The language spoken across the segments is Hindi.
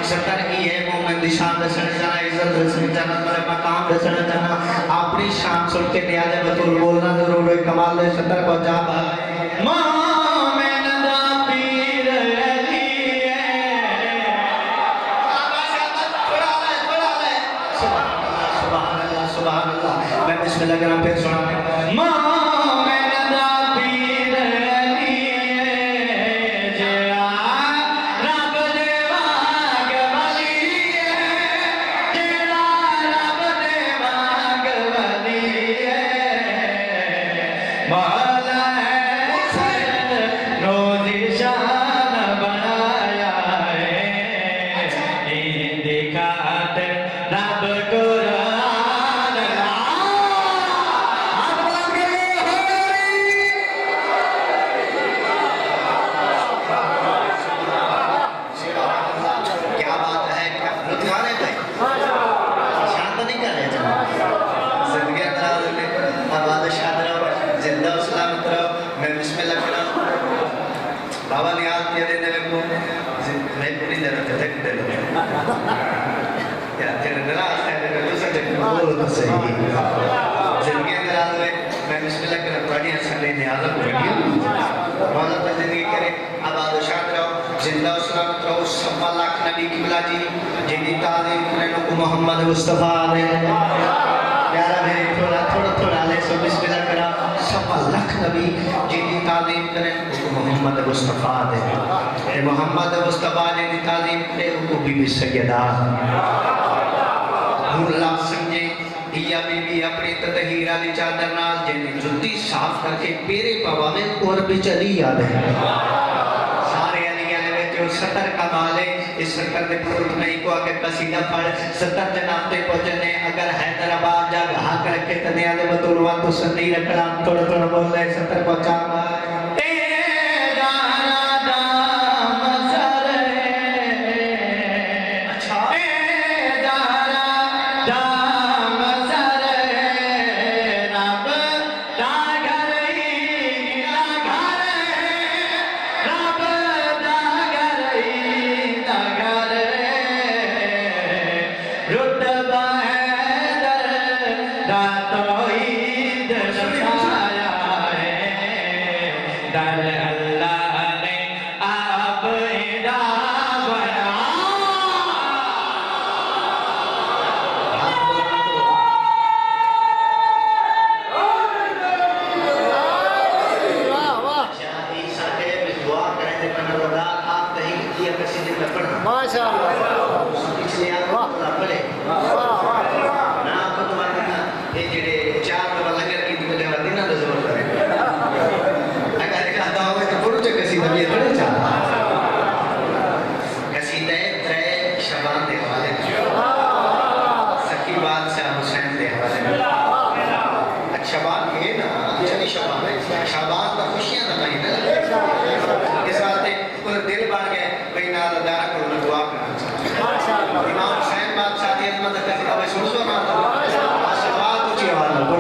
सतर ये मोमेंट दी शान दसना चाहना इज्जत दसना चाहना मेरे मकाम दसना चाहना अपनी शान सुन के नियाज़ बतूल बोलना जरूर है कमाल दे सतर को जा मोमेंट दा पीर अली है सुभान अल्लाह सुभान अल्लाह मैं बिस्मिल्लाह करना फिर सुना बाबा नियाज़ के देने में को मैं पूरी तरह से देख दे लो यार तेरे नाराज़ है तेरे दूसरे देख बोल तो सही जिंदगी नाराज़ है मैं बिस्मिल्लाह के पढ़ी असली नियाज़ को बढ़िया मौला तो जिंदगी करे आबाद शाद रहो जिंदा सलामत रहो सवा लाख नबी किबला जी जिंदी ताज़ीम करने को मोहम्मद मुस्तफ़ा ने प्यारा मेरे थोड़ा थोड़ा थोड़ा ले सो बिस्मिल्लाह करा सवा लाख नबी जिंदी ताज़ीम करें मोहम्मद मुस्तफ़ा दे मोहम्मद मुस्तफ़ा ने दी ताज़ीम करे उनको बीबी सैयदा हुल्ला समझे दिया बीबी अपनी ततहीरा दी चादर नाल जिन्हें जुत्ती साफ करके पेरे पवावे और भी चली याद है सारे अलियां ने जो सतर का माले इस सतर ने पुरुष नहीं को आगे कसीदा पढ़ सतर जनाब ते पहुंचने अगर हैदराबाद जा हाक रखे तने आले बतुलवा तो सन्नी रखना थोड़ा थोड़ा बोल रहे सतर पहुंचा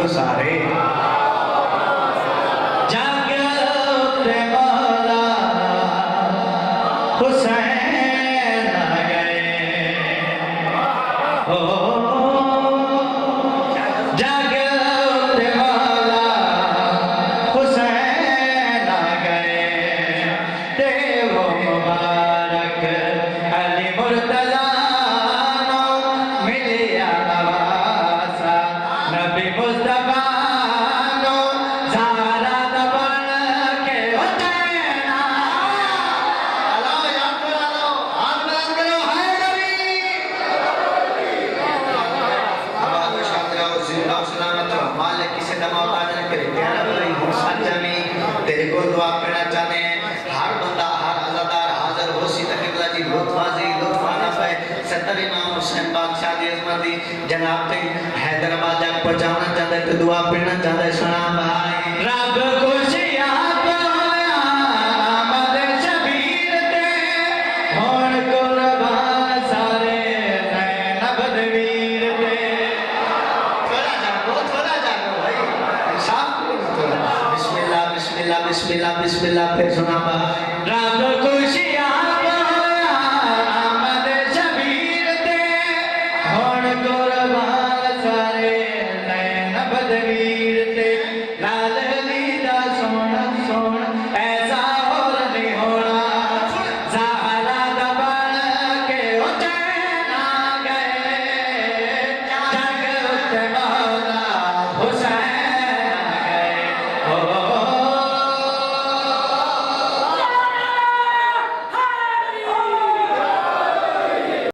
सारे जागते मौला हुसैन आ गए ओ जागते मौला हुसैन आ गए देवो मुबारक अली मुर्तज़ा मिलिया नवासा नबी मुस्तफ़ा तेरे को दुआ करना चाहते हैं हर बंदा हर अज़ादार हाजिर हो सी तकबला जी लुत्फाजी लुत्फाना पे सत्तर इमाम हुसैन बादशाह दी अज़मती जनाब ते हैदराबाद तक पहुंचाना चाहते तो दुआ पढ़ना चाहते सुना भाई रब को